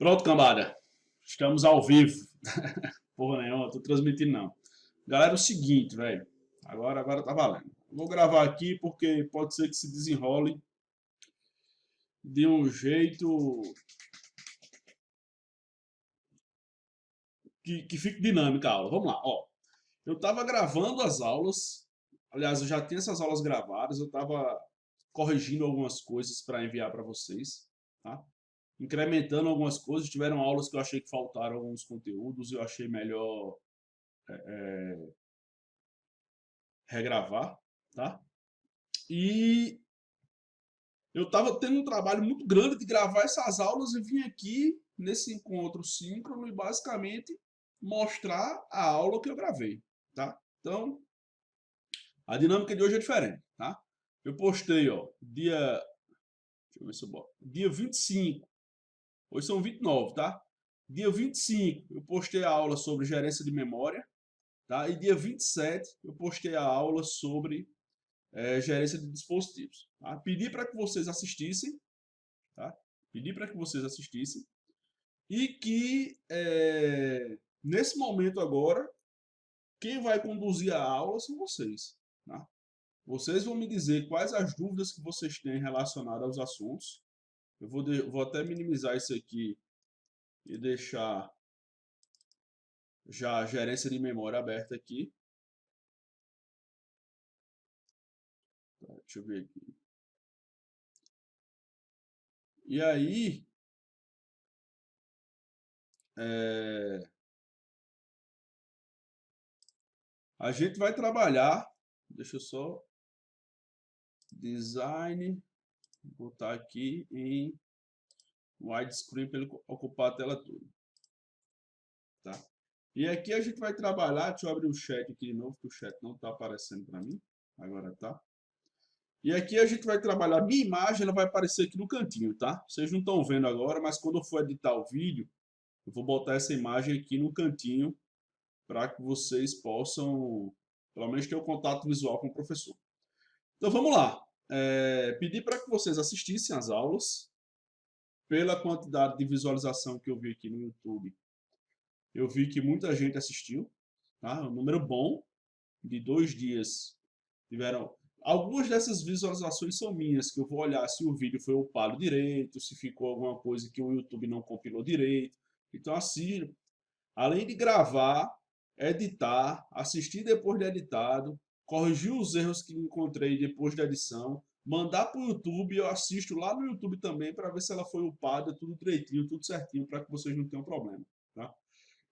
Pronto, cambada. Estamos ao vivo. Porra nenhuma, tô transmitindo não. Galera, é o seguinte, velho. Agora tá valendo. Vou gravar aqui porque pode ser que se desenrole de um jeito que fique dinâmica a aula. Vamos lá, ó. Eu tava gravando as aulas. Aliás, eu já tinha essas aulas gravadas. Eu tava corrigindo algumas coisas para enviar para vocês, tá? Incrementando algumas coisas. Tiveram aulas que eu achei que faltaram alguns conteúdos. Eu achei melhor regravar, tá? E eu estava tendo um trabalho muito grande de gravar essas aulas e vim aqui nesse encontro síncrono e basicamente mostrar a aula que eu gravei, tá? Então, a dinâmica de hoje é diferente, tá? Eu postei, ó, deixa eu ver se eu boto, dia 25, hoje são 29, tá? Dia 25 eu postei a aula sobre gerência de memória, tá? E dia 27 eu postei a aula sobre gerência de dispositivos. Tá? Pedi para que vocês assistissem, tá? Pedi para que vocês assistissem e que nesse momento agora quem vai conduzir a aula são vocês, tá? Vocês vão me dizer quais as dúvidas que vocês têm relacionadas aos assuntos. Eu vou até minimizar isso aqui e deixar já a gerência de memória aberta aqui. Tá, deixa eu ver aqui. E aí, a gente vai trabalhar, deixa eu só design, botar aqui em widescreen para ele ocupar a tela toda, tá? E aqui a gente vai trabalhar, deixa eu abrir o chat aqui de novo, que o chat não está aparecendo para mim, agora tá. E aqui a gente vai trabalhar, minha imagem ela vai aparecer aqui no cantinho, tá? Vocês não estão vendo agora, mas quando eu for editar o vídeo, eu vou botar essa imagem aqui no cantinho para que vocês possam, pelo menos, ter o contato visual com o professor. Então vamos lá. Pedi para que vocês assistissem às aulas. Pela quantidade de visualização que eu vi aqui no YouTube, eu vi que muita gente assistiu, tá? Um número bom, de 2 dias tiveram. Algumas dessas visualizações são minhas, que eu vou olhar se o vídeo foi upado direito, se ficou alguma coisa que o YouTube não compilou direito. Então, assim, além de gravar, editar, assistir depois de editado, corrigir os erros que encontrei depois da edição, mandar para o YouTube, eu assisto lá no YouTube também para ver se ela foi upada, tudo direitinho, tudo certinho, para que vocês não tenham problema, tá?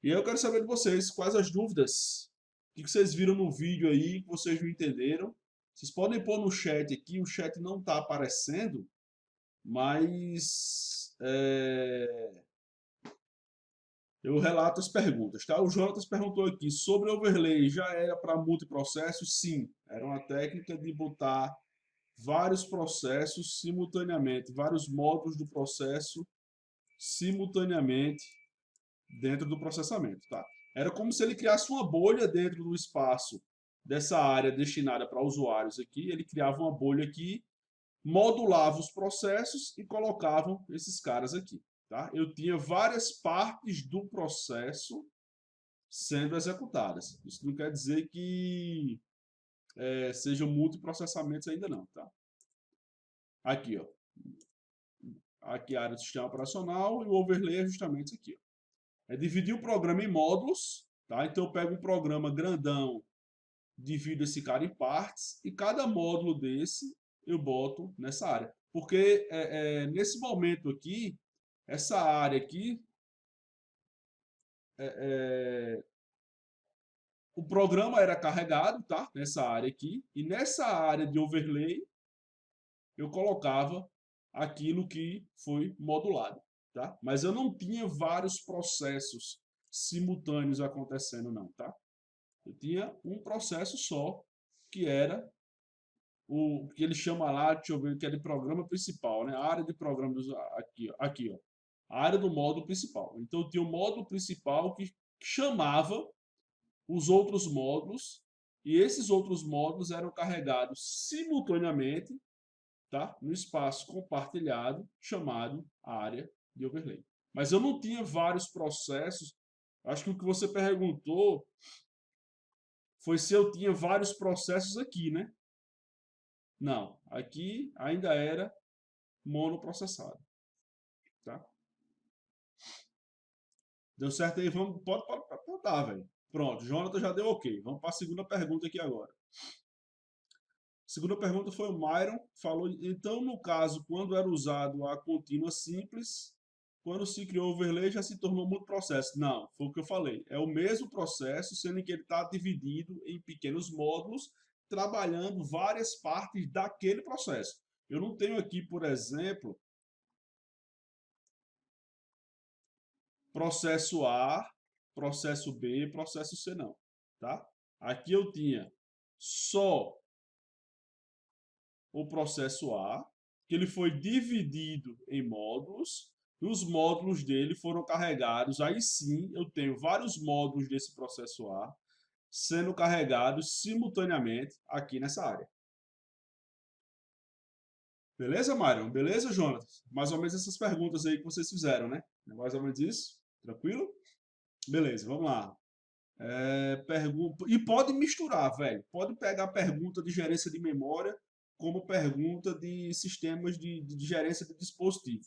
E aí eu quero saber de vocês, quais as dúvidas, o que vocês viram no vídeo aí, que vocês não entenderam. Vocês podem pôr no chat aqui, o chat não está aparecendo, mas eu relato as perguntas, tá? O Jonatas perguntou aqui, sobre overlay, já era para multiprocessos? Sim, era uma técnica de botar vários processos simultaneamente, vários módulos do processo simultaneamente dentro do processamento, tá? Era como se ele criasse uma bolha dentro do espaço dessa área destinada para usuários aqui, ele criava uma bolha aqui, modulava os processos e colocavam esses caras aqui, tá? Eu tinha várias partes do processo sendo executadas. Isso não quer dizer que sejam multiprocessamentos ainda não, tá? Aqui, ó. Aqui a área do sistema operacional e o overlay é justamente isso aqui, ó. É dividir o programa em módulos, tá? Então eu pego um programa grandão, divido esse cara em partes e cada módulo desse eu boto nessa área. Porque nesse momento aqui, essa área aqui, o programa era carregado, tá? Nessa área aqui, e nessa área de overlay eu colocava aquilo que foi modulado, tá? Mas eu não tinha vários processos simultâneos acontecendo não, tá? Eu tinha um processo só, que era o que ele chama lá, deixa eu ver, que é de programa principal, né? A área de programa aqui, ó. A área do módulo principal. Então eu tinha o módulo principal que chamava os outros módulos e esses outros módulos eram carregados simultaneamente, tá? No espaço compartilhado chamado área de overlay. Mas eu não tinha vários processos. Acho que o que você perguntou foi se eu tinha vários processos aqui, né? Não, aqui ainda era monoprocessado, tá? Deu certo aí? Vamos, pode apontar, velho. Pronto, Jonathan já deu ok. Vamos para a segunda pergunta aqui agora. A segunda pergunta foi o Myron, falou, então, no caso, quando era usado a contínua simples, quando se criou o overlay já se tornou muito processo. Não, foi o que eu falei. É o mesmo processo, sendo que ele está dividido em pequenos módulos, trabalhando várias partes daquele processo. Eu não tenho aqui, por exemplo, processo A, processo B, processo C, não. Tá? Aqui eu tinha só o processo A, que ele foi dividido em módulos, e os módulos dele foram carregados. Aí sim, eu tenho vários módulos desse processo A sendo carregados simultaneamente aqui nessa área. Beleza, Mário? Beleza, Jonas? Mais ou menos essas perguntas aí que vocês fizeram, né? Mais ou menos isso? Tranquilo? Beleza, vamos lá. E pode misturar, velho. Pode pegar pergunta de gerência de memória como pergunta de sistemas de gerência de dispositivo.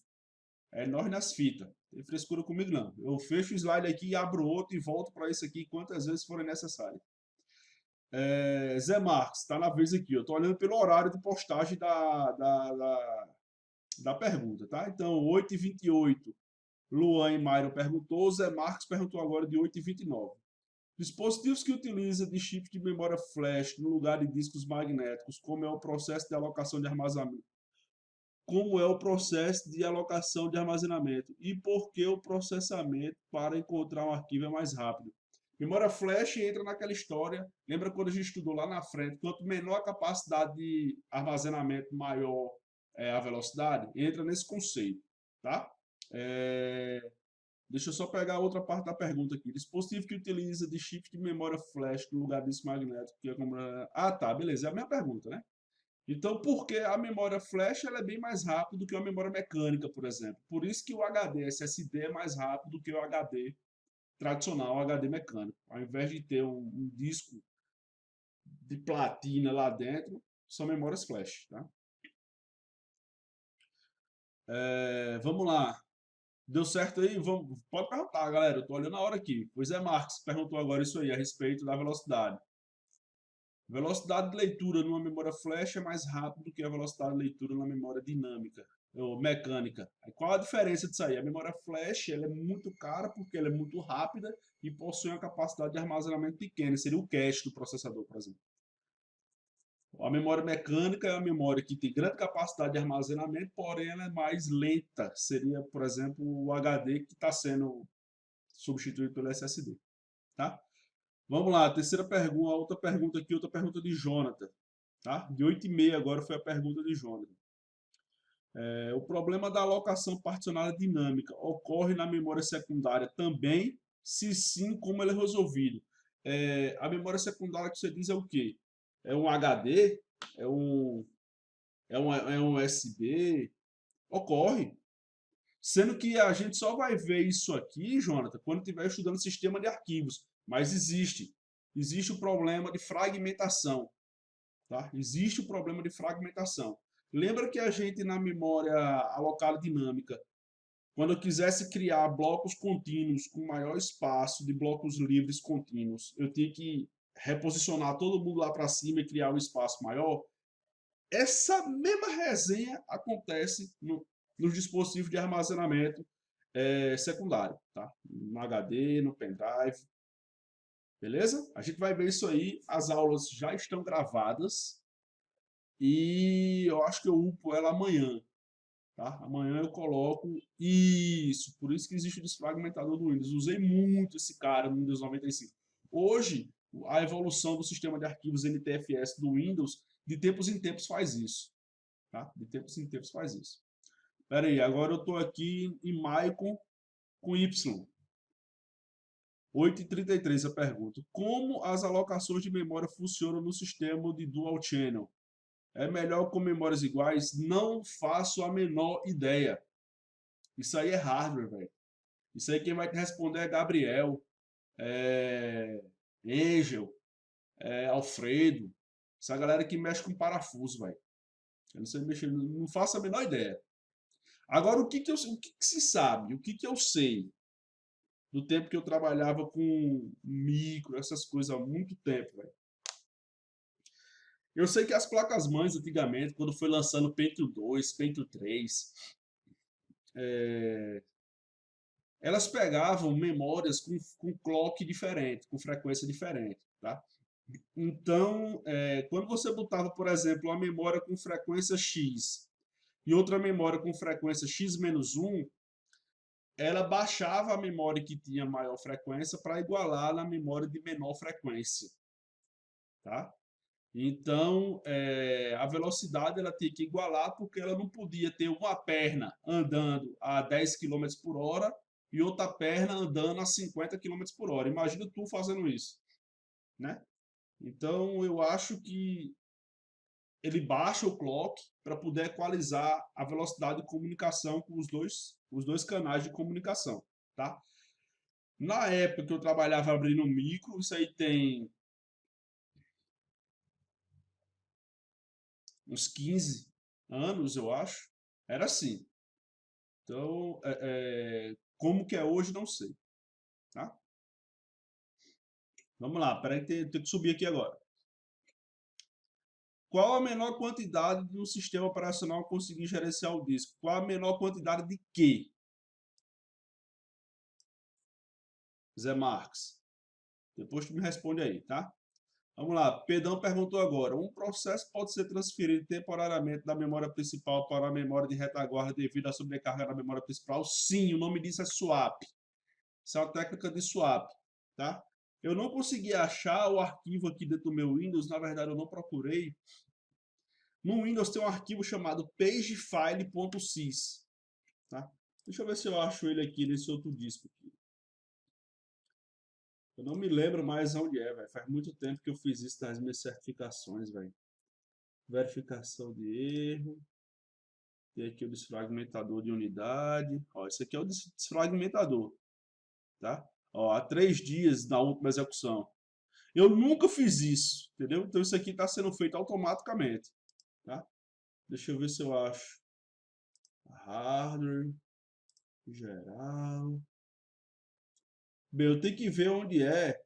É nós nas fitas. Tem frescura comigo, não. Eu fecho o slide aqui, abro outro e volto para isso aqui quantas vezes forem necessário. Zé Marques, está na vez aqui. Eu estou olhando pelo horário de postagem da pergunta, tá? Então, 8h28, Luan e Mário perguntou, Zé Marques perguntou agora de 8h29. Dispositivos que utilizam de chip de memória flash no lugar de discos magnéticos, como é o processo de alocação de armazenamento? Como é o processo de alocação de armazenamento? E por que o processamento para encontrar um arquivo é mais rápido? Memória flash entra naquela história. Lembra quando a gente estudou lá na frente? Quanto menor a capacidade de armazenamento, maior é a velocidade. Entra nesse conceito, tá? Deixa eu só pegar outra parte da pergunta aqui. Dispositivo que utiliza de chip de memória flash no lugar disso magnético. Que é como... Ah, tá, beleza. É a minha pergunta, né? Então, porque a memória flash ela é bem mais rápida do que a memória mecânica, por exemplo. Por isso que o HD SSD é mais rápido do que o HD tradicional, o HD mecânico. Ao invés de ter um disco de platina lá dentro, são memórias flash, tá? Vamos lá. Deu certo aí? Vamos, pode perguntar, galera. Eu tô olhando a hora aqui. Pois é, Marcos perguntou agora isso aí a respeito da velocidade. Velocidade de leitura numa memória flash é mais rápida do que a velocidade de leitura na memória dinâmica ou mecânica. Aí, qual a diferença disso aí? A memória flash ela é muito cara porque ela é muito rápida e possui uma capacidade de armazenamento pequena. Seria o cache do processador, por exemplo. A memória mecânica é uma memória que tem grande capacidade de armazenamento, porém ela é mais lenta. Seria, por exemplo, o HD que está sendo substituído pelo SSD. Tá? Vamos lá, terceira pergunta, outra pergunta aqui, outra pergunta de Jonathan. Tá? De 8h30 agora foi a pergunta de Jonathan. O problema da alocação particionada dinâmica ocorre na memória secundária também? Se sim, como ele é resolvido? A memória secundária que você diz é o quê? É um HD? É um USB? Ocorre. Sendo que a gente só vai ver isso aqui, Jonathan, quando estiver estudando sistema de arquivos. Mas existe o problema de fragmentação. Tá? Existe o problema de fragmentação. Lembra que a gente, na memória alocada dinâmica, quando eu quisesse criar blocos contínuos com maior espaço de blocos livres contínuos, eu tinha que reposicionar todo mundo lá para cima e criar um espaço maior? Essa mesma resenha acontece nos dispositivos de armazenamento secundário, tá? No HD, no pendrive, beleza? A gente vai ver isso aí, as aulas já estão gravadas e eu acho que eu upo ela amanhã, tá? Amanhã eu coloco isso, por isso que existe o desfragmentador do Windows. Usei muito esse cara no Windows 95. Hoje, a evolução do sistema de arquivos NTFS do Windows, de tempos em tempos faz isso, tá? De tempos em tempos faz isso. Espera aí, agora eu estou aqui em Maicon com Y. 8h33 a pergunta. Como as alocações de memória funcionam no sistema de Dual Channel? É melhor com memórias iguais? Não faço a menor ideia. Isso aí é hardware, velho. Isso aí quem vai te responder é Gabriel, Angel, Alfredo. Essa galera que mexe com parafuso, velho. Eu não sei mexer, não faço a menor ideia. Agora, o que se sabe? O que eu sei do tempo que eu trabalhava com micro, essas coisas há muito tempo, velho. Eu sei que as placas-mães, antigamente, quando foi lançando o Pentium 2, Pentium 3, elas pegavam memórias com clock diferente, com frequência diferente, tá? Então, quando você botava, por exemplo, uma memória com frequência X e outra memória com frequência X-1, ela baixava a memória que tinha maior frequência para igualar na memória de menor frequência, tá? Então, a velocidade ela tinha que igualar porque ela não podia ter uma perna andando a 10 km por hora e outra perna andando a 50 km por hora. Imagina tu fazendo isso, né? Então, eu acho que ele baixa o clock para poder equalizar a velocidade de comunicação com os dois canais de comunicação, tá? Na época que eu trabalhava abrindo micro, isso aí tem uns 15 anos, eu acho, era assim. Então, como que é hoje, não sei, tá? Vamos lá, peraí, tem que subir aqui agora. Qual a menor quantidade de um sistema operacional conseguir gerenciar o disco? Qual a menor quantidade de quê? Zé Marques. Depois tu me responde aí, tá? Vamos lá, Pedão perguntou agora. Um processo pode ser transferido temporariamente da memória principal para a memória de retaguarda devido à sobrecarga da memória principal? Sim, o nome disso é swap. Isso é uma técnica de swap, tá? Eu não consegui achar o arquivo aqui dentro do meu Windows, na verdade eu não procurei. No Windows tem um arquivo chamado pagefile.sys, tá? Deixa eu ver se eu acho ele aqui nesse outro disco aqui. Eu não me lembro mais onde é, velho. Faz muito tempo que eu fiz isso nas minhas certificações, velho. Verificação de erro. Tem aqui o desfragmentador de unidade. Ó, esse aqui é o desfragmentador, tá? Ó, há 3 dias na última execução. Eu nunca fiz isso, entendeu? Então isso aqui está sendo feito automaticamente, tá? Deixa eu ver se eu acho. Hardware, geral. Bem, eu tenho que ver onde é.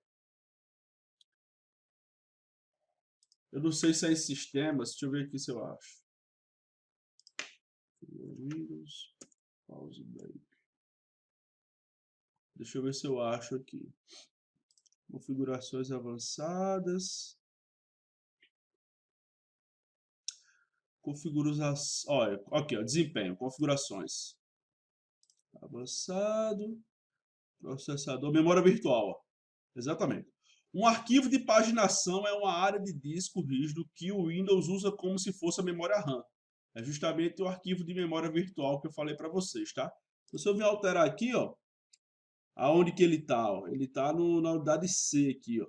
Eu não sei se é em sistemas. Deixa eu ver aqui se eu acho. Windows, pause break. Deixa eu ver se eu acho aqui. Configurações avançadas. Configurações. Olha, aqui, ó, desempenho, configurações. Avançado. Processador, memória virtual. Ó. Exatamente. Um arquivo de paginação é uma área de disco rígido que o Windows usa como se fosse a memória RAM. É justamente o arquivo de memória virtual que eu falei para vocês, tá? Então, se eu vier alterar aqui, ó, aonde que ele está? Ele está na unidade C aqui, ó,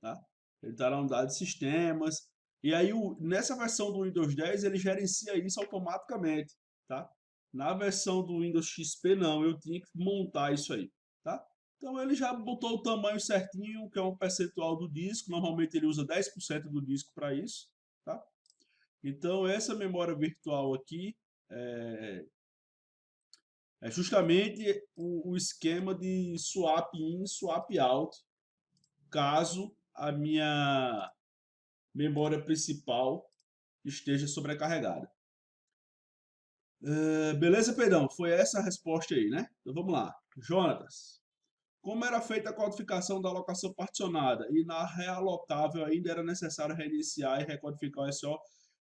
tá? Ele está na unidade de sistemas. E aí, nessa versão do Windows 10, ele gerencia isso automaticamente, tá? Na versão do Windows XP, não. Eu tinha que montar isso aí, tá? Então, ele já botou o tamanho certinho, que é um percentual do disco. Normalmente, ele usa 10% do disco para isso, tá? Então, essa memória virtual aqui é justamente o esquema de swap in, swap out, caso a minha memória principal esteja sobrecarregada. Beleza, Pedrão? Foi essa a resposta aí, né? Então vamos lá. Jonatas, como era feita a codificação da alocação particionada e na realocável ainda era necessário reiniciar e recodificar o SO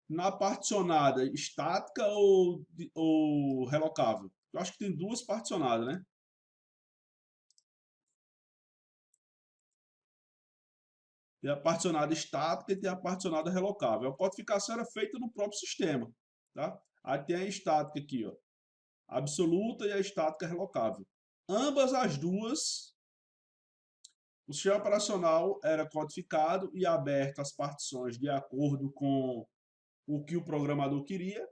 na particionada estática ou relocável? Eu acho que tem duas particionadas, né? Tem a particionada estática e tem a particionada relocável. A codificação era feita no próprio sistema, tá? Aí tem a estática aqui, ó, absoluta e a estática relocável. Ambas as duas, o sistema operacional era codificado e aberto as partições de acordo com o que o programador queria.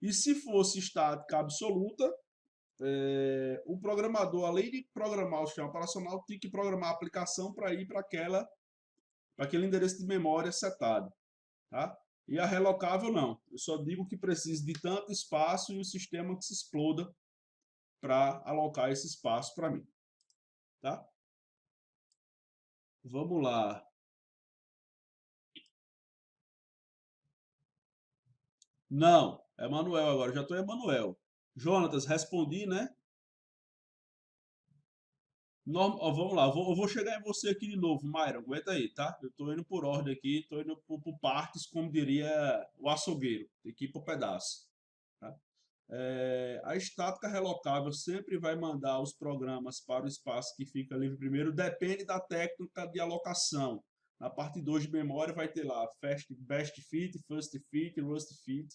E se fosse estática absoluta, o programador, além de programar o sistema operacional, tem que programar a aplicação para ir para aquele endereço de memória setado. Tá? E a relocável não. Eu só digo que precisa de tanto espaço e o sistema que se exploda para alocar esse espaço para mim. Tá? Vamos lá. Não, é Manuel agora. Já estou em Manuel. Jonatas, respondi, né? Vamos lá, eu vou chegar em você aqui de novo, Myron. Aguenta aí, tá? Eu estou indo por ordem aqui, estou indo por partes, como diria o açougueiro. Tem que ir por pedaço. Tá? A estática relocável sempre vai mandar os programas para o espaço que fica livre primeiro, depende da técnica de alocação. Na parte 2 de memória vai ter lá best fit, first fit, worst fit.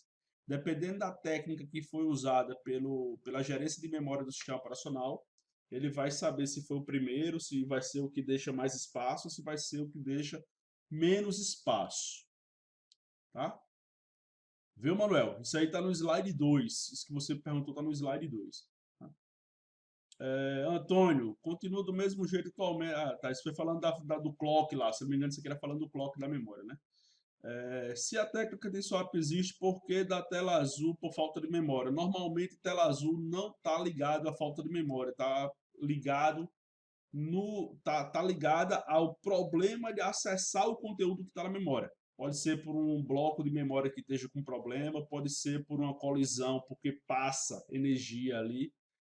Dependendo da técnica que foi usada pela gerência de memória do sistema operacional, ele vai saber se foi o primeiro, se vai ser o que deixa mais espaço, se vai ser o que deixa menos espaço. Tá? Viu, Manuel? Isso aí está no slide 2. Isso que você perguntou está no slide 2. Tá? Antônio, continua do mesmo jeito atualmente. Tá. Isso foi falando do clock lá. Se não me engano, você queria falando do clock da memória, né? Se a técnica de swap existe, por que da tela azul por falta de memória? Normalmente, tela azul não está ligado à falta de memória. Está ligado tá ligada ao problema de acessar o conteúdo que está na memória. Pode ser por um bloco de memória que esteja com problema, pode ser por uma colisão, porque passa energia ali.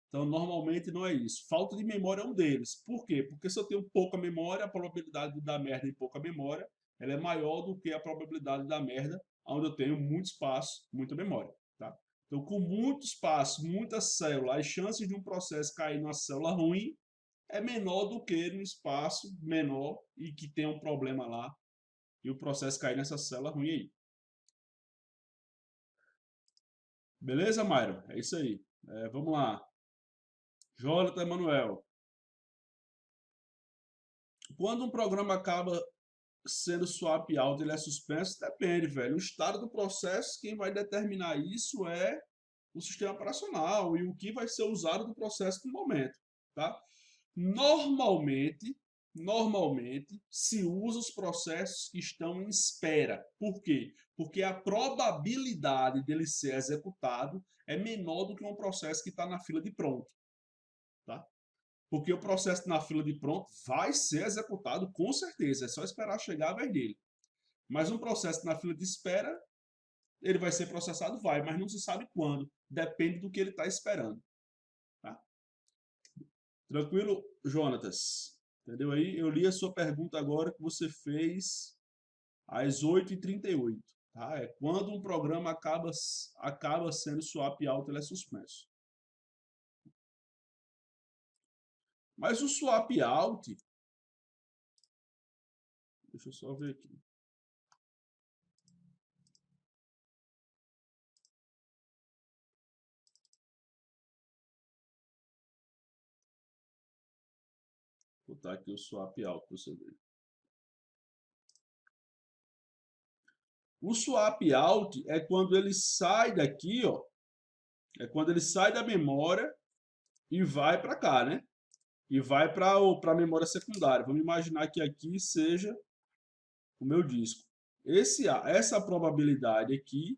Então, normalmente não é isso. Falta de memória é um deles. Por quê? Porque se eu tenho pouca memória, a probabilidade de dar merda em pouca memória ela é maior do que a probabilidade da merda onde eu tenho muito espaço, muita memória. Tá? Então, com muito espaço, muita célula, as chances de um processo cair numa célula ruim é menor do que no espaço menor e que tem um problema lá e o processo cair nessa célula ruim aí. Beleza, Mairo? É isso aí. Vamos lá. Jonathan Emanuel. Quando um programa acaba sendo swap out, ele é suspenso? Depende, velho. O estado do processo, quem vai determinar isso é o sistema operacional e o que vai ser usado do processo no momento, tá? Normalmente se usa os processos que estão em espera. Por quê? Porque a probabilidade dele ser executado é menor do que um processo que está na fila de pronto. Tá? Porque o processo na fila de pronto vai ser executado com certeza, é só esperar chegar a vez dele. Mas um processo na fila de espera, ele vai ser processado? Vai, mas não se sabe quando. Depende do que ele está esperando. Tá? Tranquilo, Jonatas? Entendeu aí? Eu li a sua pergunta agora que você fez às 8h38. Tá? É quando um programa acaba sendo swap out, ele é suspenso. Mas o swap out, deixa eu só ver aqui. Vou botar aqui o swap out para você ver. O swap out é quando ele sai daqui, ó. É quando ele sai da memória e vai para cá, né? E vai para a memória secundária. Vamos imaginar que aqui seja o meu disco. Essa probabilidade aqui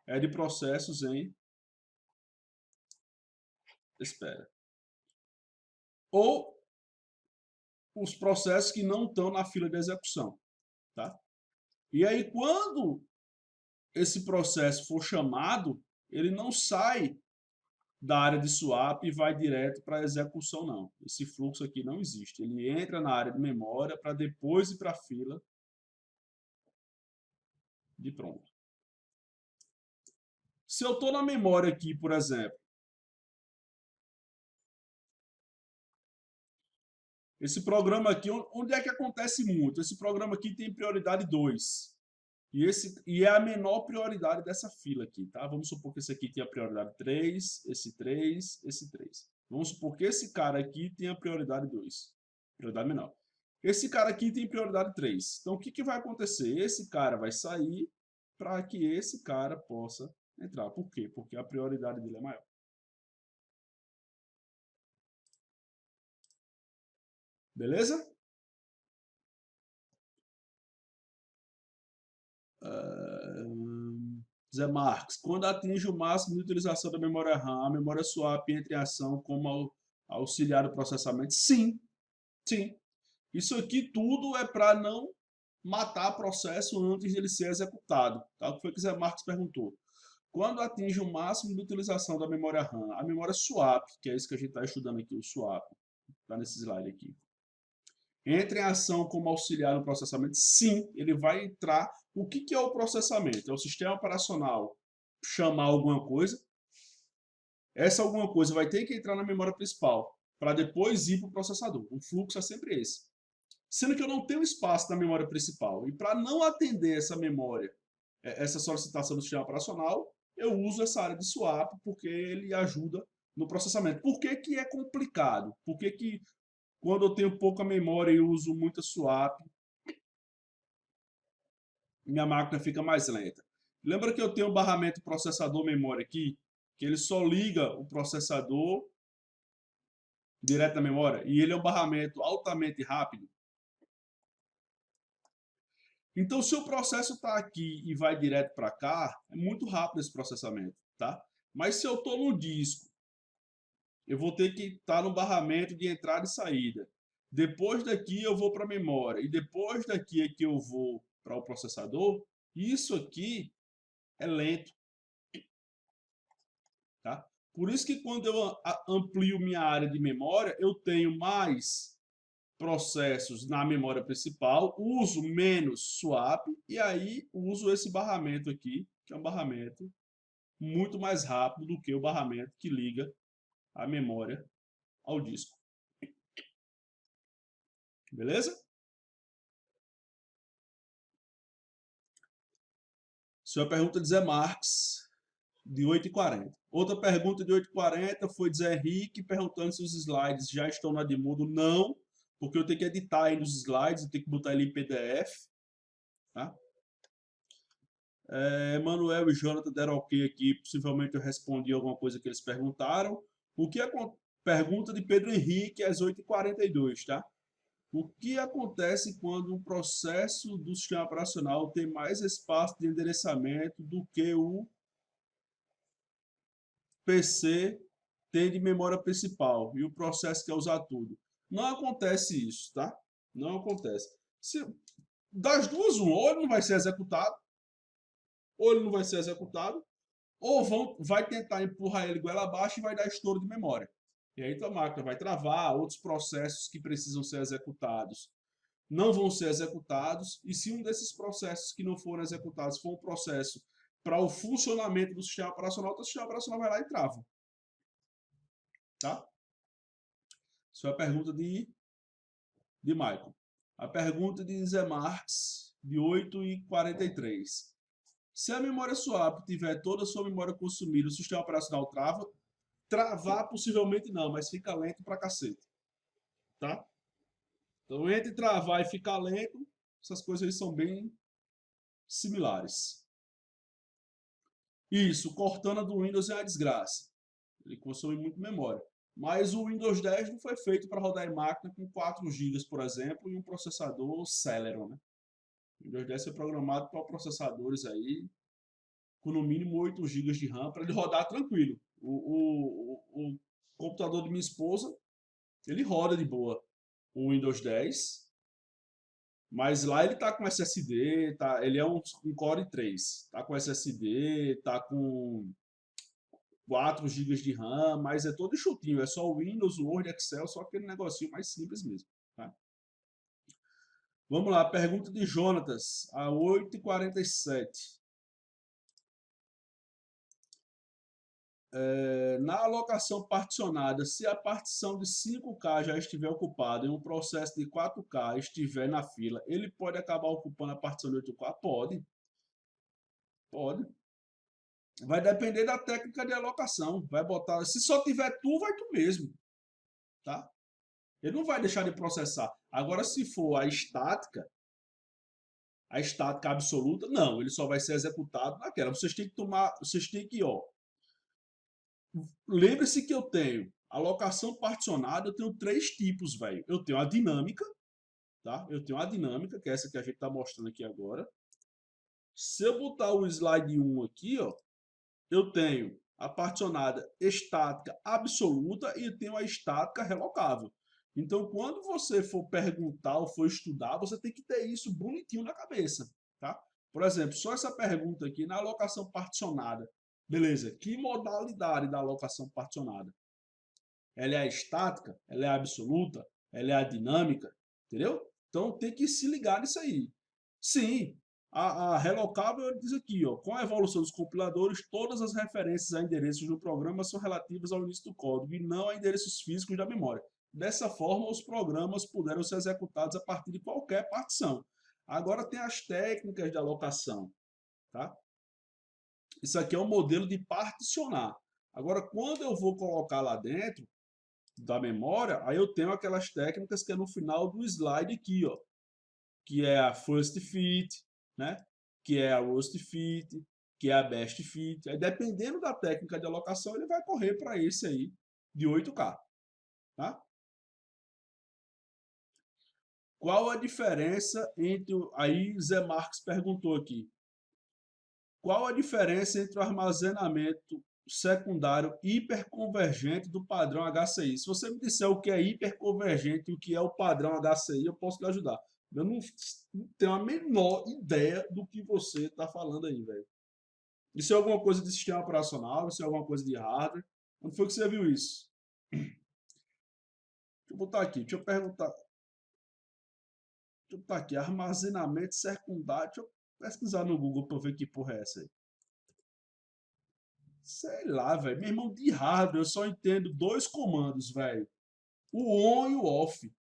é de processos em espera. Ou os processos que não estão na fila de execução. Tá? E aí, quando esse processo for chamado, ele não sai da área de swap e vai direto para a execução, não. Esse fluxo aqui não existe. Ele entra na área de memória para depois ir para a fila de pronto. Se eu estou na memória aqui, por exemplo, esse programa aqui, onde é que acontece muito? Esse programa aqui tem prioridade 2. E é a menor prioridade dessa fila aqui, tá? Vamos supor que esse aqui tenha prioridade 3, esse 3, esse 3. Vamos supor que esse cara aqui tenha prioridade 2, prioridade menor. Esse cara aqui tem prioridade 3. Então, o que vai acontecer? Esse cara vai sair para que esse cara possa entrar. Por quê? Porque a prioridade dele é maior. Beleza? Zé Marques, quando atinge o máximo de utilização da memória RAM, a memória swap entra em ação como auxiliar do processamento? Sim, sim. Isso aqui tudo é para não matar o processo antes de ele ser executado. Tá? O que foi que o Zé Marques perguntou? Quando atinge o máximo de utilização da memória RAM, a memória swap, que é isso que a gente está estudando aqui, o swap, está nesse slide aqui, entra em ação como auxiliar no processamento? Sim, ele vai entrar. O que é o processamento? É o sistema operacional chamar alguma coisa. Essa alguma coisa vai ter que entrar na memória principal para depois ir para o processador. O fluxo é sempre esse. Sendo que eu não tenho espaço na memória principal. E para não atender essa memória, essa solicitação do sistema operacional, eu uso essa área de swap porque ele ajuda no processamento. Por que que é complicado? Por que que quando eu tenho pouca memória e uso muita swap, minha máquina fica mais lenta? Lembra que eu tenho o barramento processador-memória aqui? Que ele só liga o processador direto na memória e ele é um barramento altamente rápido. Então, se o processo está aqui e vai direto para cá, é muito rápido esse processamento, tá? Mas se eu estou no disco, eu vou ter que estar no barramento de entrada e saída. Depois daqui eu vou para a memória e depois daqui é que eu vou para o processador. Isso aqui é lento, tá? Por isso que quando eu amplio minha área de memória, eu tenho mais processos na memória principal, uso menos swap e aí uso esse barramento aqui, que é um barramento muito mais rápido do que o barramento que liga a memória ao disco. Beleza? Sua pergunta de Zé Marques, de 8h40. Outra pergunta de 8h40 foi de Zé Henrique, perguntando se os slides já estão no Edmundo. Não, porque eu tenho que editar aí nos slides, eu tenho que botar ele em PDF. Tá? Manuel e Jonathan deram ok aqui, possivelmente eu respondi alguma coisa que eles perguntaram. O que pergunta de Pedro Henrique às 8h42, tá? O que acontece quando um processo do sistema operacional tem mais espaço de endereçamento do que o PC tem de memória principal e o processo quer usar tudo? Não acontece isso, tá? Não acontece. Das duas, ou ele não vai ser executado, ou ele não vai ser executado, ou vai tentar empurrar ele goela abaixo e vai dar estouro de memória. E aí tua máquina vai travar, outros processos que precisam ser executados não vão ser executados, e se um desses processos que não foram executados for um processo para o funcionamento do sistema operacional, o sistema operacional vai lá e trava. Tá? Isso é a pergunta de Michael. A pergunta de Zé Marques, de 8h43. Se a memória swap tiver toda a sua memória consumida, o sistema operacional trava? Travar possivelmente não, mas fica lento pra cacete. Tá? Então, entre travar e ficar lento, essas coisas aí são bem similares. Isso, Cortana do Windows é uma desgraça. Ele consome muito memória. Mas o Windows 10 não foi feito para rodar em máquina com 4 GB, por exemplo, e um processador Celeron. Né? O Windows 10 foi programado para processadores aí com no mínimo 8 GB de RAM para ele rodar tranquilo. O computador de minha esposa, ele roda de boa o Windows 10, mas lá ele tá com SSD, tá, ele é um Core 3, tá com SSD, tá com 4 GB de RAM, mas é todo enxutinho, é só o Windows, o Word, Excel, só aquele negocinho mais simples mesmo. Tá? Vamos lá, pergunta de Jonatas, a 8h47. Na alocação particionada, se a partição de 5K já estiver ocupada e um processo de 4K estiver na fila, ele pode acabar ocupando a partição de 8K? Pode. Pode. Vai depender da técnica de alocação. Vai botar. Se só tiver tu, vai tu mesmo. Tá? Ele não vai deixar de processar. Agora, se for a estática absoluta, não. Ele só vai ser executado naquela. Vocês têm que tomar. Vocês têm que, ó. Lembre-se que eu tenho alocação particionada, eu tenho três tipos, velho. Eu tenho a dinâmica, tá? Eu tenho a dinâmica, que é essa que a gente está mostrando aqui agora. Se eu botar o slide 1 aqui, ó, eu tenho a particionada estática absoluta e eu tenho a estática relocável. Então, quando você for perguntar ou for estudar, você tem que ter isso bonitinho na cabeça, tá? Por exemplo, só essa pergunta aqui na alocação particionada. Beleza, que modalidade da alocação particionada? Ela é a estática? Ela é a absoluta? Ela é a dinâmica? Entendeu? Então tem que se ligar nisso aí. Sim, a relocável diz aqui, ó, com a evolução dos compiladores, todas as referências a endereços do programa são relativas ao início do código e não a endereços físicos da memória. Dessa forma, os programas puderam ser executados a partir de qualquer partição. Agora tem as técnicas de alocação, tá? Isso aqui é um modelo de particionar. Agora, quando eu vou colocar lá dentro da memória, aí eu tenho aquelas técnicas que é no final do slide aqui, ó, que é a first fit, né? Que é a worst fit, que é a best fit. Aí, dependendo da técnica de alocação, ele vai correr para esse aí de 8K, tá? Qual a diferença entre aí Zé Marques perguntou aqui. Qual a diferença entre o armazenamento secundário hiperconvergente do padrão HCI? Se você me disser o que é hiperconvergente e o que é o padrão HCI, eu posso lhe ajudar. Eu não tenho a menor ideia do que você está falando aí, velho. Isso é alguma coisa de sistema operacional? Isso é alguma coisa de hardware? Onde foi que você viu isso? Deixa eu botar aqui, deixa eu perguntar. Deixa eu botar aqui, armazenamento secundário. Deixa eu pesquisar no Google para ver que porra é essa aí. Sei lá, velho. Meu irmão, de hardware eu só entendo dois comandos, velho. O on e o off.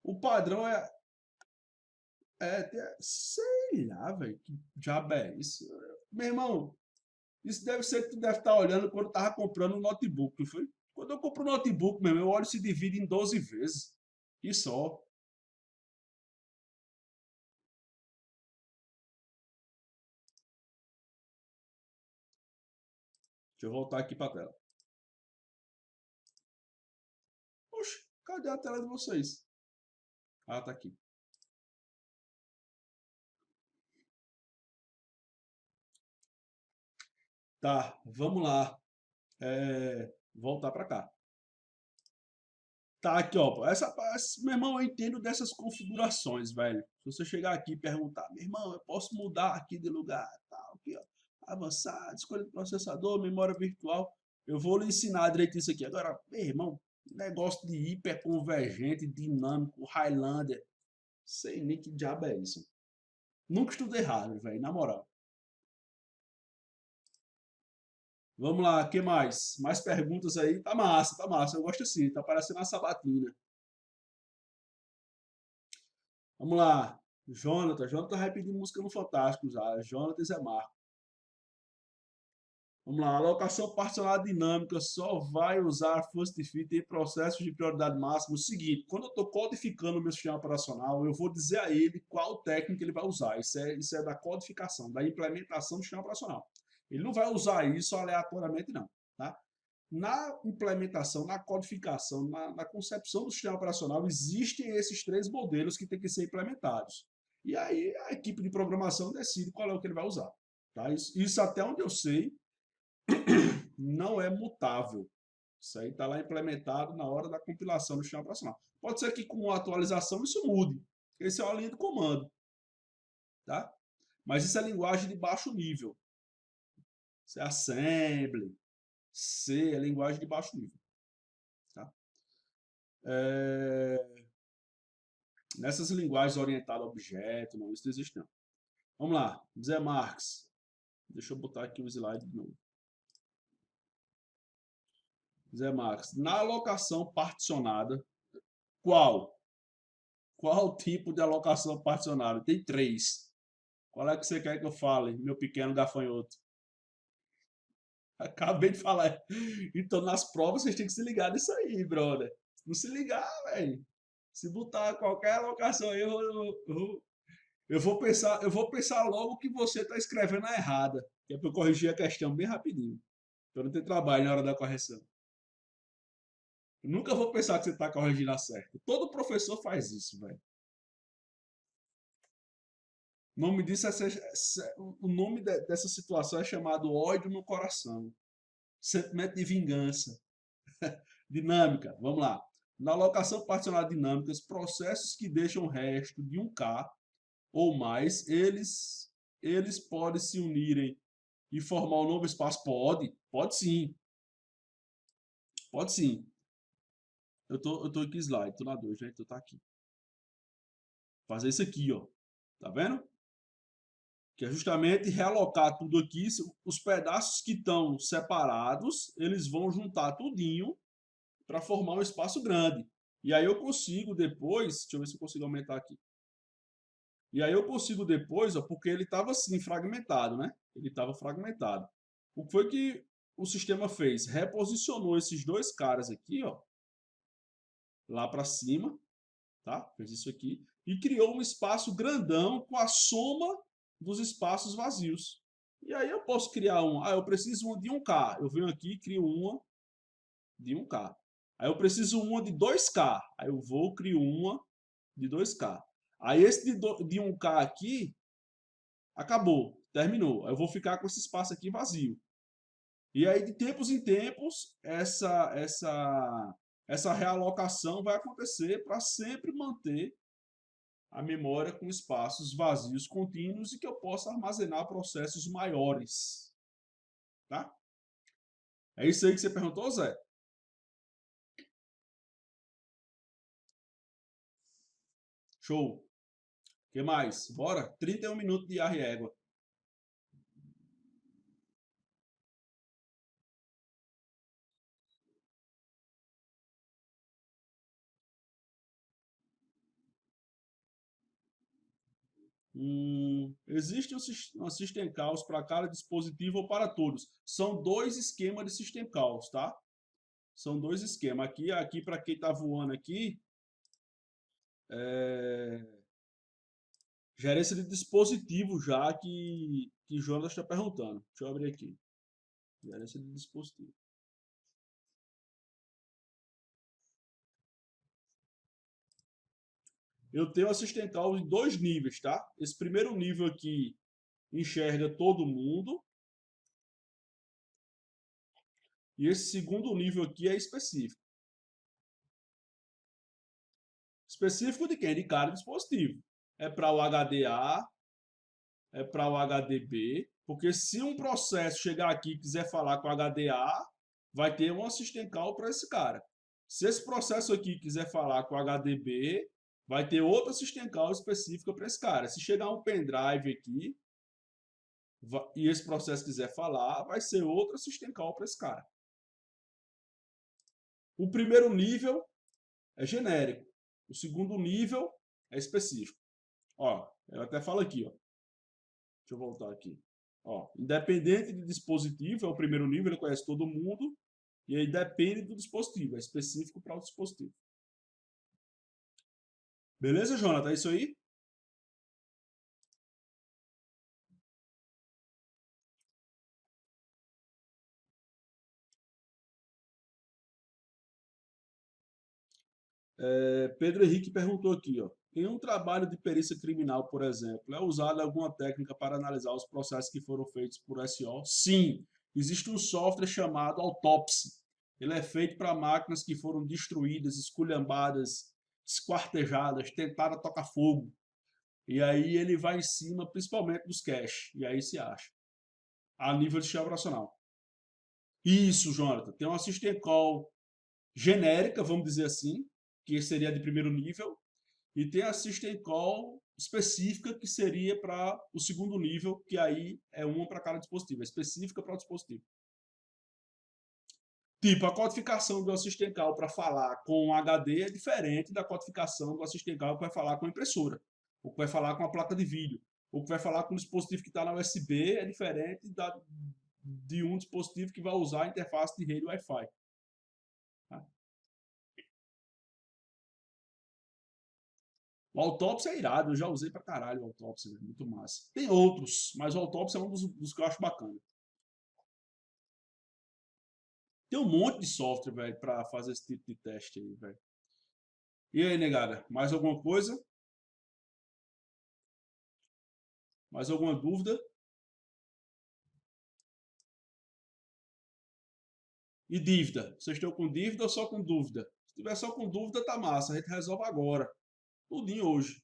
O padrão sei lá, velho. Que diabo é isso? Meu irmão, isso deve ser que tu deve estar olhando quando eu tava comprando um notebook, não foi? Quando eu compro um notebook, meu irmão, o óleo se divide em 12 vezes. E só. Deixa eu voltar aqui pra tela. Oxe, cadê a tela de vocês? Ah, tá aqui. Tá, vamos lá. Voltar pra cá. Tá aqui, ó. Meu irmão, eu entendo dessas configurações, velho. Se você chegar aqui e perguntar, meu irmão, eu posso mudar aqui de lugar, tal, aqui, ó. Avançar, escolha do processador, memória virtual. Eu vou lhe ensinar direito isso aqui. Agora, meu irmão, negócio de hiperconvergente, dinâmico, Highlander. Sei nem que diabo é isso. Nunca estudei errado, velho, na moral. Vamos lá, o que mais? Mais perguntas aí? Tá massa, tá massa. Eu gosto assim, tá parecendo uma sabatina. Vamos lá. Jonathan. Jonathan vai pedir música no Fantástico já. Jonathan e Zé Marco. Vamos lá. Alocação particional dinâmica só vai usar first fit em processos de prioridade máxima. O seguinte, quando eu estou codificando o meu sistema operacional, eu vou dizer a ele qual técnica ele vai usar. Isso é da codificação, da implementação do sistema operacional. Ele não vai usar isso aleatoriamente, não. Tá? Na implementação, na codificação, na concepção do sistema operacional, existem esses três modelos que têm que ser implementados. E aí a equipe de programação decide qual é o que ele vai usar. Tá? Isso até onde eu sei, não é mutável. Isso aí está lá implementado na hora da compilação do sistema operacional. Pode ser que com a atualização isso mude. Esse é uma linha de comando. Tá? Mas isso é linguagem de baixo nível. Isso é assembly. C é linguagem de baixo nível. Tá? Nessas linguagens orientadas a objeto, não, isso não existe não. Vamos lá, Zé Marques. Deixa eu botar aqui o slide de novo. Zé Marques, na alocação particionada, qual? Qual tipo de alocação particionada? Tem três. Qual é que você quer que eu fale, meu pequeno gafanhoto? Acabei de falar. Então, nas provas, vocês têm que se ligar nisso aí, brother. Se não se ligar, velho. Se botar qualquer alocação aí, Eu vou pensar logo que você está escrevendo a errada, que é para eu corrigir a questão bem rapidinho, para não ter trabalho na hora da correção. Eu nunca vou pensar que você está corrigindo a certo. Todo professor faz isso, velho. O nome disso o nome dessa situação é chamado ódio no coração, sentimento de vingança. Dinâmica, vamos lá. Na alocação particional dinâmica, os processos que deixam o resto de um K ou mais, eles podem se unirem e formar um novo espaço? Pode sim, pode sim. Eu tô aqui slide, tô na 2, né? Então tá aqui. Fazer isso aqui, ó. Tá vendo? Que é justamente realocar tudo aqui, os pedaços que estão separados, eles vão juntar tudinho para formar um espaço grande. E aí eu consigo depois, deixa eu ver se eu consigo aumentar aqui. E aí eu consigo depois, ó, porque ele estava assim, fragmentado, né? Ele estava fragmentado. O que foi que o sistema fez? Reposicionou esses dois caras aqui, ó, lá para cima, tá? Fez isso aqui e criou um espaço grandão com a soma dos espaços vazios. E aí eu posso criar eu preciso de 1K. Eu venho aqui e crio uma de 1K. Aí eu preciso uma de 2K. Aí eu vou crio uma de 2K. Aí esse de 1K aqui acabou, terminou. Eu vou ficar com esse espaço aqui vazio. E aí, de tempos em tempos, essa realocação vai acontecer para sempre manter a memória com espaços vazios contínuos e que eu possa armazenar processos maiores. Tá? É isso aí que você perguntou, Zé? Show. O que mais? Bora? 31 minutos de ar e égua. Existe um System Calls para cada dispositivo ou para todos. São dois esquemas de System Calls, tá? São dois esquemas. Aqui para quem está voando aqui, é gerência de dispositivo já que Jonas está perguntando. Deixa eu abrir aqui. Gerência de dispositivo. Eu tenho a System Call em dois níveis, tá? Esse primeiro nível aqui enxerga todo mundo. E esse segundo nível aqui é específico. Específico de quem? De cada dispositivo. É para o HDA, é para o HDB, porque se um processo chegar aqui e quiser falar com o HDA, vai ter um assistant call para esse cara. Se esse processo aqui quiser falar com o HDB, vai ter outra assistant call específica para esse cara. Se chegar um pendrive aqui e esse processo quiser falar, vai ser outra assistant call para esse cara. O primeiro nível é genérico. O segundo nível é específico. Ó, eu até falo aqui, ó. Deixa eu voltar aqui. Ó, independente de dispositivo, é o primeiro nível, ele conhece todo mundo. E aí depende do dispositivo, é específico para o dispositivo. Beleza, Jonathan? É isso aí? Pedro Henrique perguntou aqui, ó. Em um trabalho de perícia criminal, por exemplo, é usada alguma técnica para analisar os processos que foram feitos por SO? Sim. Existe um software chamado Autopsy. Ele é feito para máquinas que foram destruídas, esculhambadas, esquartejadas, tentaram tocar fogo. E aí ele vai em cima, principalmente dos caches. E aí se acha. A nível de sistema operacional. Isso, Jonathan. Tem uma system call genérica, vamos dizer assim, que seria de primeiro nível, e tem a system call específica, que seria para o segundo nível, que aí é uma para cada dispositivo, é específica para o dispositivo. Tipo, a codificação do assistant call para falar com o HD é diferente da codificação do assistant call que vai falar com a impressora, ou que vai falar com a placa de vídeo, ou que vai falar com o dispositivo que está na USB, é diferente de um dispositivo que vai usar a interface de rede Wi-Fi. Tá? O Autópsia é irado, eu já usei pra caralho o Autópsia, é muito massa. Tem outros, mas o Autópsia é um dos que eu acho bacana. Tem um monte de software, velho, pra fazer esse tipo de teste aí, velho. E aí, negada, mais alguma coisa? Mais alguma dúvida? E dívida? Vocês estão com dívida ou só com dúvida? Se tiver só com dúvida, tá massa, a gente resolve agora. Tudinho hoje.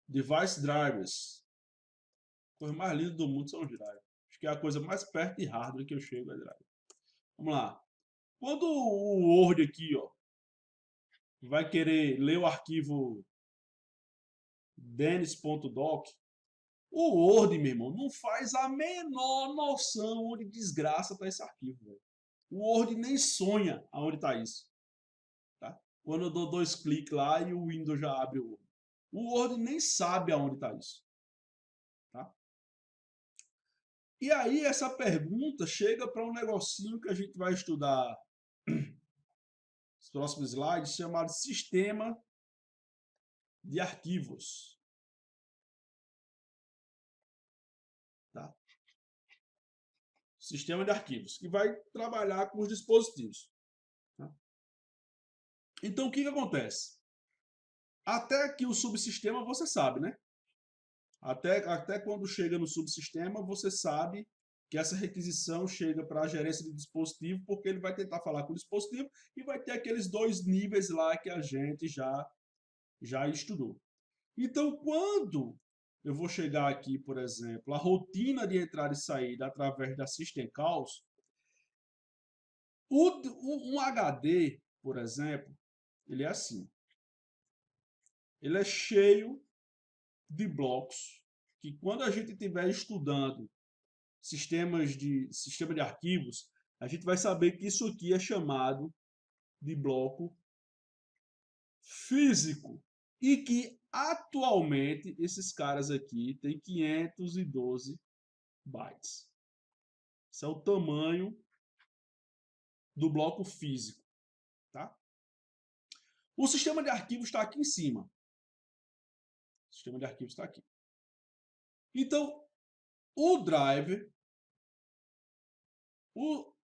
Device drivers. A coisa mais linda do mundo são os drivers. Acho que é a coisa mais perto de hardware que eu chego é driver. Vamos lá. Quando o Word aqui, ó, vai querer ler o arquivo denis.doc, o Word, meu irmão, não faz a menor noção onde desgraça tá esse arquivo, velho. O Word nem sonha aonde tá isso. Tá? Quando eu dou 2 cliques lá e o Windows já abre o Word. O Word nem sabe aonde tá isso. Tá? E aí essa pergunta chega para um negocinho que a gente vai estudar nos próximos slides, chamado sistema de arquivos. Tá? Sistema de arquivos, que vai trabalhar com os dispositivos. Tá? Então, o que acontece? Até que o subsistema você sabe, né? Até quando chega no subsistema, você sabe que essa requisição chega para a gerência de dispositivo, porque ele vai tentar falar com o dispositivo e vai ter aqueles 2 níveis lá que a gente já estudou. Então, quando eu vou chegar aqui, por exemplo, a rotina de entrada e saída através da System Calls, um HD, por exemplo, ele é assim. Ele é cheio de blocos que quando a gente estiver estudando sistema de arquivos, a gente vai saber que isso aqui é chamado de bloco físico e que atualmente esses caras aqui têm 512 bytes. Esse é o tamanho do bloco físico, tá? O sistema de arquivos está aqui em cima. O sistema de arquivos está aqui. Então, o driver,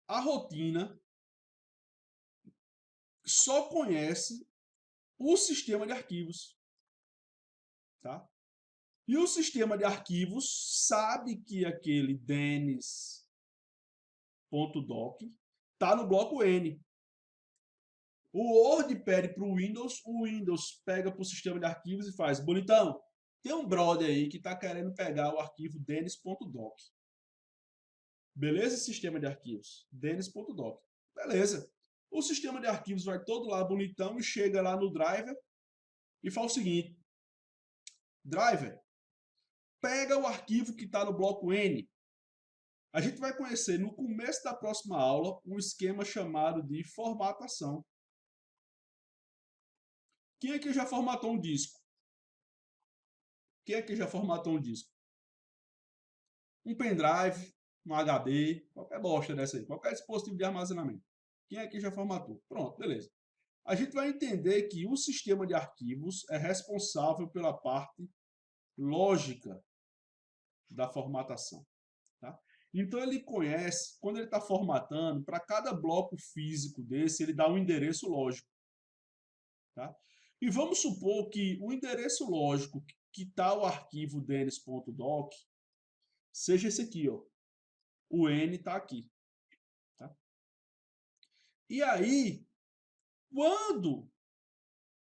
a rotina, só conhece o sistema de arquivos, tá? E o sistema de arquivos sabe que aquele denis.doc está no bloco N. O Word pede para o Windows pega para o sistema de arquivos e faz: bonitão, tem um brother aí que está querendo pegar o arquivo denis.doc. Beleza? Sistema de arquivos, denis.doc. Beleza. O sistema de arquivos vai todo lá bonitão e chega lá no driver e fala o seguinte: driver, pega o arquivo que está no bloco N. A gente vai conhecer no começo da próxima aula um esquema chamado de formatação. Quem aqui já formatou um disco? Quem aqui já formatou um disco? Um pendrive, um HD, qualquer bosta dessa aí, qualquer dispositivo de armazenamento. Quem aqui já formatou? Pronto, beleza. A gente vai entender que o sistema de arquivos é responsável pela parte lógica da formatação. Tá? Então ele conhece, quando ele está formatando, para cada bloco físico desse, ele dá um endereço lógico. Tá? E vamos supor que o endereço lógico que está o arquivo denis.doc seja esse aqui, ó. O N está aqui. Tá? E aí, quando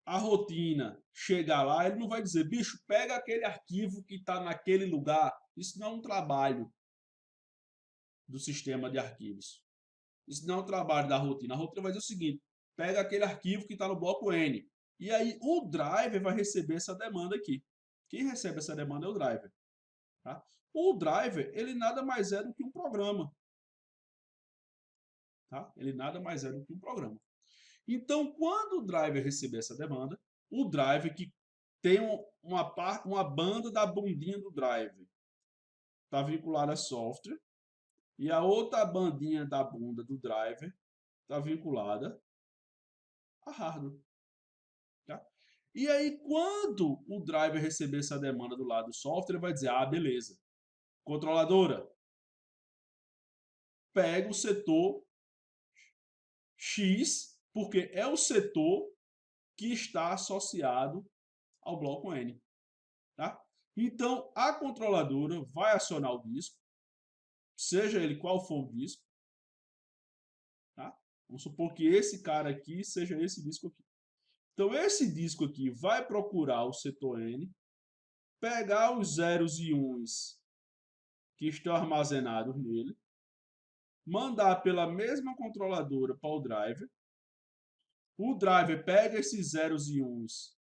a rotina chegar lá, ele não vai dizer: bicho, pega aquele arquivo que está naquele lugar. Isso não é um trabalho do sistema de arquivos. Isso não é um trabalho da rotina. A rotina vai dizer o seguinte: pega aquele arquivo que está no bloco N. E aí o driver vai receber essa demanda aqui. Quem recebe essa demanda é o driver. Tá? O driver, ele nada mais é do que um programa. Tá? Ele nada mais é do que um programa. Então, quando o driver receber essa demanda, o driver que tem uma banda da bundinha do driver está vinculada a software e a outra bandinha da bunda do driver está vinculada a hardware. Tá? E aí, quando o driver receber essa demanda do lado do software, ele vai dizer, ah, beleza, controladora, pega o setor X, porque é o setor que está associado ao bloco N. Tá? Então, a controladora vai acionar o disco, seja ele qual for o disco. Tá? Vamos supor que esse cara aqui seja esse disco aqui. Então, esse disco aqui vai procurar o setor N, pegar os zeros e uns que estão armazenados nele, mandar pela mesma controladora para o driver. O driver pega esses zeros e uns,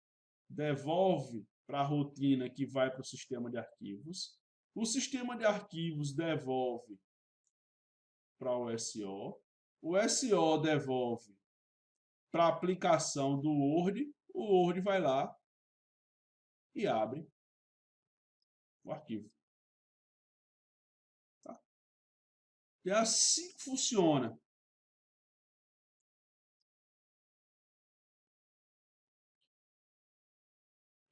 devolve para a rotina que vai para o sistema de arquivos. O sistema de arquivos devolve para o SO. O SO devolve para a aplicação do Word. O Word vai lá e abre o arquivo. Tá? É assim que funciona.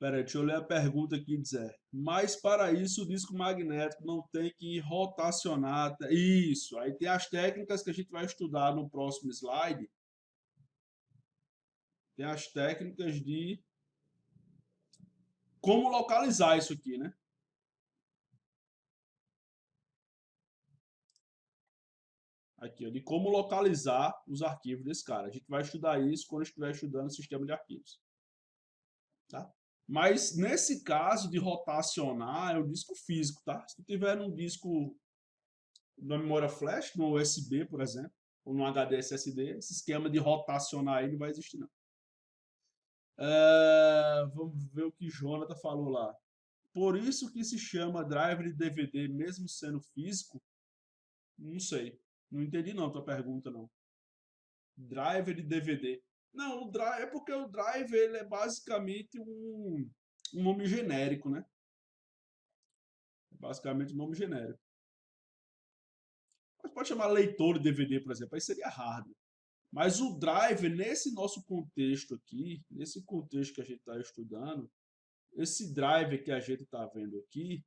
Peraí, deixa eu ler a pergunta aqui, dizer. Mas para isso o disco magnético não tem que rotacionar. Isso, aí tem as técnicas que a gente vai estudar no próximo slide. Tem as técnicas de como localizar isso aqui, né? Aqui, ó, de como localizar os arquivos desse cara. A gente vai estudar isso quando estiver estudando o sistema de arquivos. Tá? Mas nesse caso de rotacionar é o disco físico, tá? Se tu tiver um disco na memória flash, no USB, por exemplo, ou no HD SSD, esse esquema de rotacionar ele não vai existir, não. Vamos ver o que Jonathan falou lá. Por isso que se chama drive de DVD, mesmo sendo físico? Não sei. Não entendi não a tua pergunta, não. Driver de DVD. Não, o drive, é porque o drive ele é basicamente um nome genérico, né? É basicamente um nome genérico. Mas pode chamar leitor de DVD, por exemplo, aí seria hardware. Mas o drive, nesse nosso contexto aqui, nesse contexto que a gente está estudando, esse drive que a gente está vendo aqui,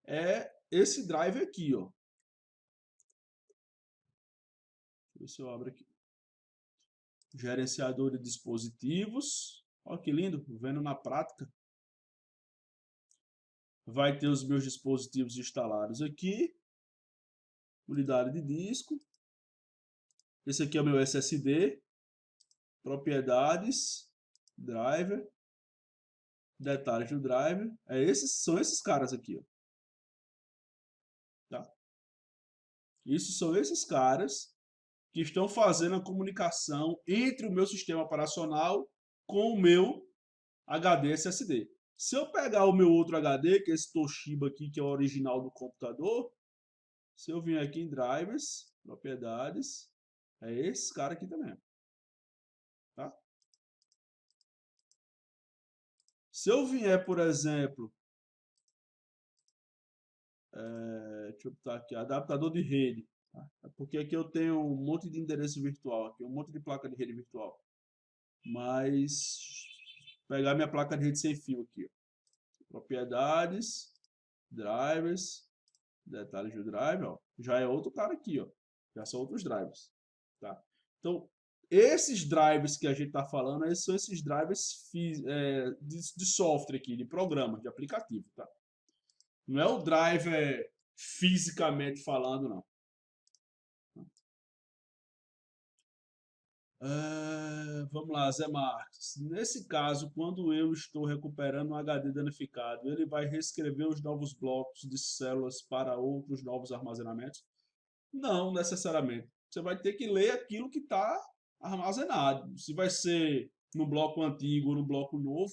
é esse drive aqui, ó. Deixa eu ver se eu abro aqui. Gerenciador de dispositivos. Olha que lindo, vendo na prática. Vai ter os meus dispositivos instalados aqui. Unidade de disco. Esse aqui é o meu SSD. Propriedades. Driver. Detalhes do driver. São esses caras aqui. Ó. Tá? Isso são esses caras que estão fazendo a comunicação entre o meu sistema operacional com o meu HD SSD. Se eu pegar o meu outro HD, que é esse Toshiba aqui, que é o original do computador, se eu vir aqui em drivers, propriedades, é esse cara aqui também. Tá? Se eu vier, por exemplo, deixa eu botar aqui, adaptador de rede, tá? Porque aqui eu tenho um monte de endereço virtual, aqui, um monte de placa de rede virtual. Mas pegar minha placa de rede sem fio aqui, ó. Propriedades, drivers, detalhes do driver, ó, já é outro cara aqui, ó. Já são outros drivers, tá? Então, esses drivers que a gente está falando, esses são esses drivers de software aqui, de programa, de aplicativo, tá? Não é o driver fisicamente falando, não. Vamos lá, Zé Marques. Nesse caso, quando eu estou recuperando um HD danificado, ele vai reescrever os novos blocos de células para outros novos armazenamentos? Não, necessariamente. Você vai ter que ler aquilo que está armazenado. Se vai ser no bloco antigo ou no bloco novo.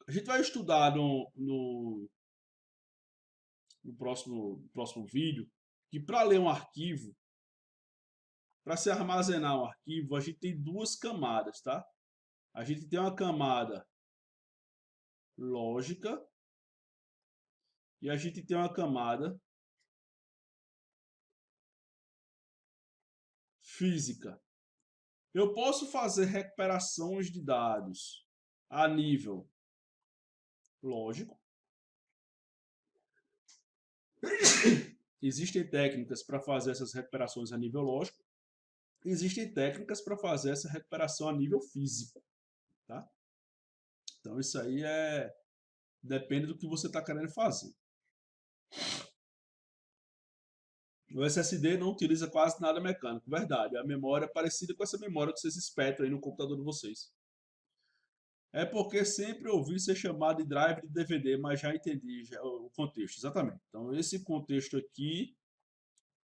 A gente vai estudar no próximo vídeo que para ler um arquivo, para se armazenar um arquivo, a gente tem duas camadas, tá? A gente tem uma camada lógica E a gente tem uma camada física. Eu posso fazer recuperações de dados a nível lógico. Existem técnicas para fazer essas recuperações a nível lógico. Existem técnicas para fazer essa recuperação a nível físico, tá? Então isso aí depende do que você está querendo fazer. O SSD não utiliza quase nada mecânico, verdade. A memória é parecida com essa memória que vocês espetam aí no computador de vocês. É porque sempre ouvi ser chamado de drive de DVD, mas já entendi o contexto, exatamente. Então esse contexto aqui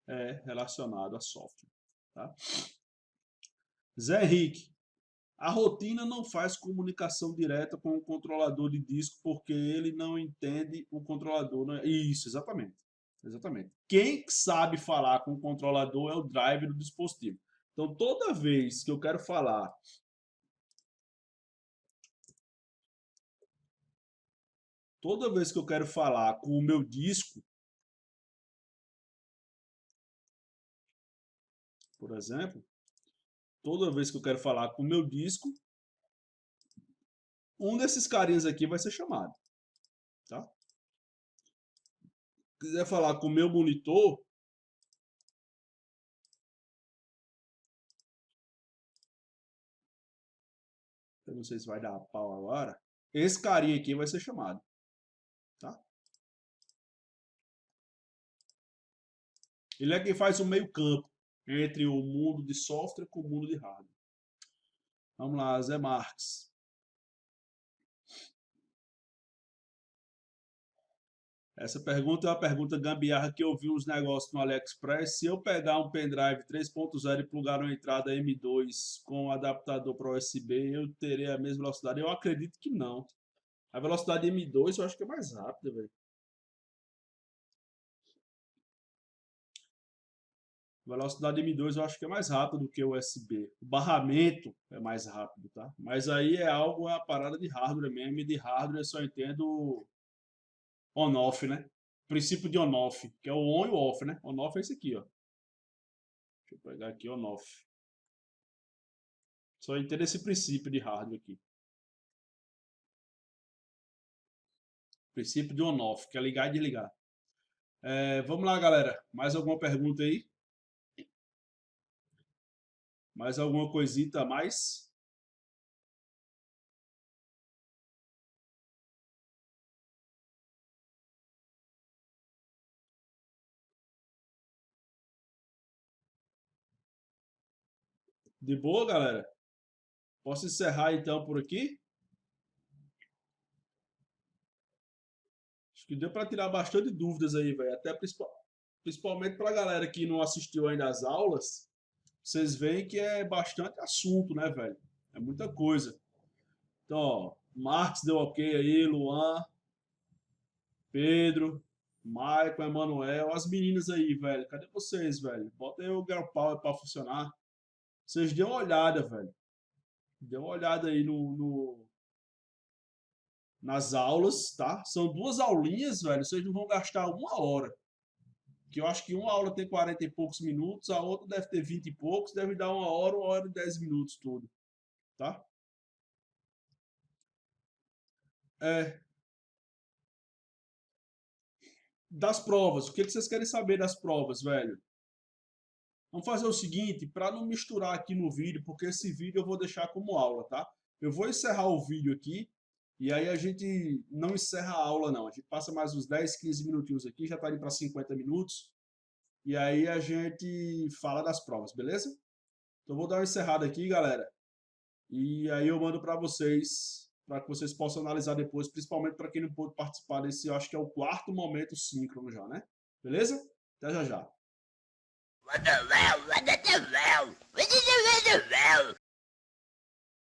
é relacionado a software, tá? Zé Henrique, a rotina não faz comunicação direta com o controlador de disco porque ele não entende o controlador. Né? Isso, exatamente. Exatamente. Quem sabe falar com o controlador é o drive do dispositivo. Então, toda vez que eu quero falar com o meu disco, por exemplo, toda vez que eu quero falar com o meu disco, um desses carinhas aqui vai ser chamado, tá? Se quiser falar com o meu monitor, eu não sei se vai dar pau agora, esse carinha aqui vai ser chamado, tá? Ele é quem faz o meio campo entre o mundo de software com o mundo de hardware. Vamos lá, Zé Marques. Essa pergunta é uma pergunta gambiarra que eu vi uns negócios no AliExpress. Se eu pegar um pendrive 3.0 e plugar uma entrada M2 com um adaptador para USB, eu terei a mesma velocidade? Eu acredito que não. A velocidade M2 eu acho que é mais rápida, velho. A velocidade M2 eu acho que é mais rápida do que o USB. O barramento é mais rápido, tá? Mas aí é uma parada de hardware mesmo. E de hardware eu só entendo on-off, né? Princípio de on-off, que é o on e o off, né? On-off é esse aqui, ó. Deixa eu pegar aqui on-off. Só entendo esse princípio de hardware aqui. Princípio de on-off, que é ligar e desligar. Vamos lá, galera. Mais alguma pergunta aí? Mais alguma coisita a mais? De boa, galera? Posso encerrar então por aqui? Acho que deu para tirar bastante dúvidas aí, velho. Até principalmente para a galera que não assistiu ainda às aulas. Vocês veem que é bastante assunto, né, velho? É muita coisa. Então, ó, Marx deu ok aí, Luan, Pedro, Michael, Emanuel, as meninas aí, velho. Cadê vocês, velho? Bota aí o Girl Power pra funcionar. Vocês dêem uma olhada, velho. Dê uma olhada aí nas aulas, tá? São 2 aulinhas, velho. Vocês não vão gastar 1 hora. Que eu acho que uma aula tem 40 e poucos minutos, a outra deve ter 20 e poucos, deve dar 1 hora e 10 minutos tudo, tá? É, das provas. O que vocês querem saber das provas, velho? Vamos fazer o seguinte, para não misturar aqui no vídeo, porque esse vídeo eu vou deixar como aula, tá? Eu vou encerrar o vídeo aqui e aí a gente não encerra a aula não. A gente passa mais uns 10, 15 minutinhos aqui, já tá indo para 50 minutos. E aí a gente fala das provas, beleza? Então eu vou dar uma encerrada aqui, galera. E aí eu mando para que vocês possam analisar depois, principalmente para quem não pôde participar desse, eu acho que é o 4º momento síncrono já, né? Beleza? Até já já. What the hell? What the hell? What the hell?